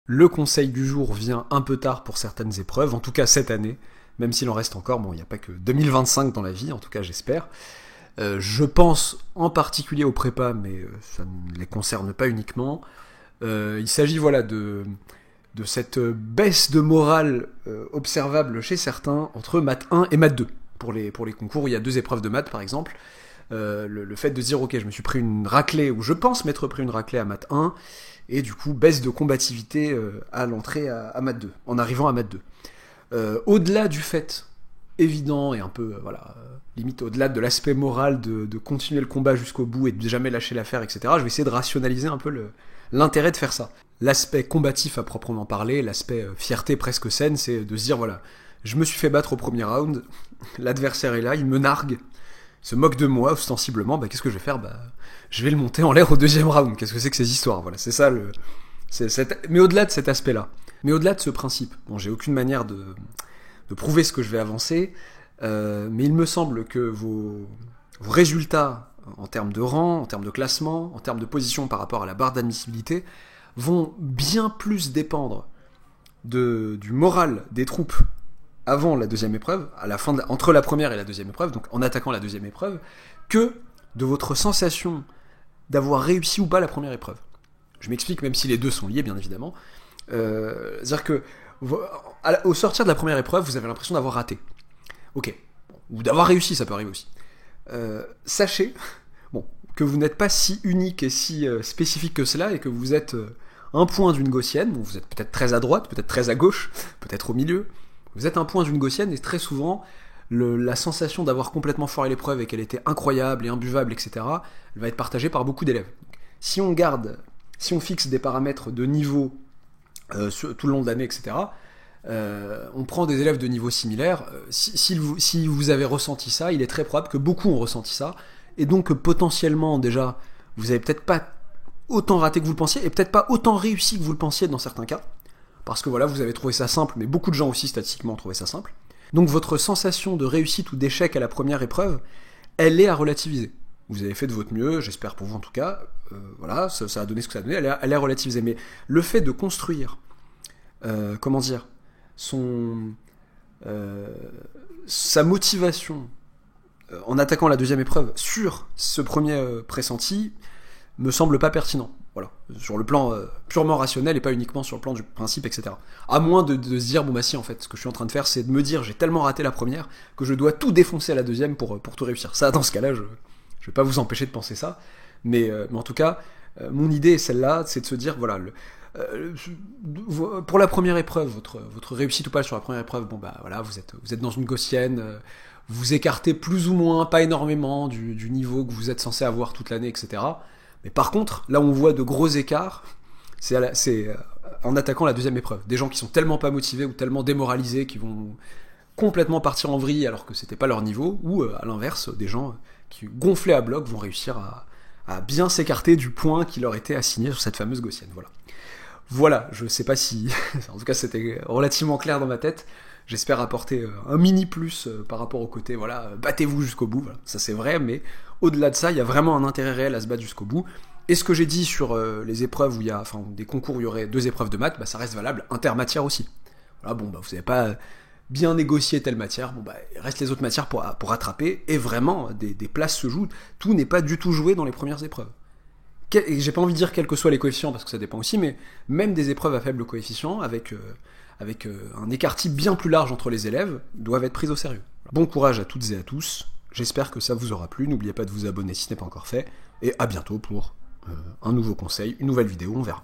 Le conseil du jour vient un peu tard pour certaines épreuves, en tout cas cette année, même s'il en reste encore, bon, il n'y a pas que 2025 dans la vie, en tout cas j'espère. Je pense en particulier aux prépas, mais ça ne les concerne pas uniquement. Il s'agit voilà de cette baisse de morale observable chez certains entre maths 1 et maths 2. Pour les concours où il y a 2 épreuves de maths par exemple, le fait de dire ok, je me suis pris une raclée, ou je pense m'être pris une raclée à maths 1, et du coup baisse de combativité à l'entrée à maths 2, en arrivant à maths 2. Au-delà du fait évident et un peu limite au-delà de l'aspect moral de continuer le combat jusqu'au bout et de jamais lâcher l'affaire, etc., je vais essayer de rationaliser un peu l'intérêt de faire ça. L'aspect combatif à proprement parler, l'aspect fierté presque saine, c'est de se dire voilà, je me suis fait battre au premier round, l'adversaire est là, il me nargue, se moque de moi ostensiblement, qu'est-ce que je vais faire? Je vais le monter en l'air au deuxième round. Qu'est-ce que c'est que ces histoires? Voilà, c'est ça mais au-delà de cet aspect-là, mais au-delà de ce principe, bon, j'ai aucune manière de prouver ce que je vais avancer, mais il me semble que vos résultats en termes de rang, en termes de classement, en termes de position par rapport à la barre d'admissibilité, vont bien plus dépendre du moral des troupes avant la deuxième épreuve, entre la première et la deuxième épreuve, donc en attaquant la deuxième épreuve, que de votre sensation d'avoir réussi ou pas la première épreuve. Je m'explique, même si les deux sont liés, bien évidemment. C'est-à-dire que, au sortir de la première épreuve, vous avez l'impression d'avoir raté. Ok. Ou d'avoir réussi, ça peut arriver aussi. Sachez que vous n'êtes pas si unique et si spécifique que cela, et que vous êtes un point d'une gaussienne. Bon, vous êtes peut-être très à droite, peut-être très à gauche, peut-être au milieu. Vous êtes un point d'une gaussienne, et très souvent, la sensation d'avoir complètement foiré l'épreuve et qu'elle était incroyable et imbuvable, etc., elle va être partagée par beaucoup d'élèves. Si on fixe des paramètres de niveau tout le long de l'année, etc., on prend des élèves de niveau similaire, si vous avez ressenti ça, il est très probable que beaucoup ont ressenti ça, et donc potentiellement déjà, vous avez peut-être pas autant raté que vous le pensiez, et peut-être pas autant réussi que vous le pensiez dans certains cas, parce que voilà, vous avez trouvé ça simple, mais beaucoup de gens aussi statistiquement ont trouvé ça simple. Donc votre sensation de réussite ou d'échec à la première épreuve, elle est à relativiser. Vous avez fait de votre mieux, j'espère pour vous en tout cas, voilà, ça a donné ce que ça a donné, elle est à relativiser. Mais le fait de construire, sa motivation en attaquant la deuxième épreuve sur ce premier pressenti, me semble pas pertinent. Voilà, sur le plan purement rationnel et pas uniquement sur le plan du principe, etc. À moins de se dire, si en fait, ce que je suis en train de faire, c'est de me dire, j'ai tellement raté la première que je dois tout défoncer à la deuxième pour tout réussir. Ça, dans ce cas-là, je vais pas vous empêcher de penser ça, mais en tout cas, mon idée est celle-là, c'est de se dire, voilà, pour la première épreuve, votre réussite ou pas sur la première épreuve, voilà, vous êtes dans une gaussienne, vous écartez plus ou moins, pas énormément, du niveau que vous êtes censé avoir toute l'année, etc. Mais par contre, là où on voit de gros écarts, c'est en attaquant la deuxième épreuve. Des gens qui sont tellement pas motivés ou tellement démoralisés qui vont complètement partir en vrille alors que c'était pas leur niveau, ou à l'inverse, des gens qui gonflés à bloc vont réussir à bien s'écarter du point qui leur était assigné sur cette fameuse gaussienne. Voilà, je sais pas si... en tout cas, c'était relativement clair dans ma tête. J'espère apporter un mini plus par rapport au côté, voilà, battez-vous jusqu'au bout, voilà. Ça c'est vrai, mais au-delà de ça, il y a vraiment un intérêt réel à se battre jusqu'au bout. Et ce que j'ai dit sur les épreuves où il y a, des concours où il y aurait 2 épreuves de maths, ça reste valable intermatière aussi. Voilà, vous n'avez pas bien négocié telle matière, il reste les autres matières pour rattraper, et vraiment, des places se jouent. Tout n'est pas du tout joué dans les premières épreuves. Et j'ai pas envie de dire quels que soient les coefficients, parce que ça dépend aussi, mais même des épreuves à faible coefficient, avec un écart type bien plus large entre les élèves, doivent être prises au sérieux. Bon courage à toutes et à tous, j'espère que ça vous aura plu, n'oubliez pas de vous abonner si ce n'est pas encore fait, et à bientôt pour un nouveau conseil, une nouvelle vidéo, on verra.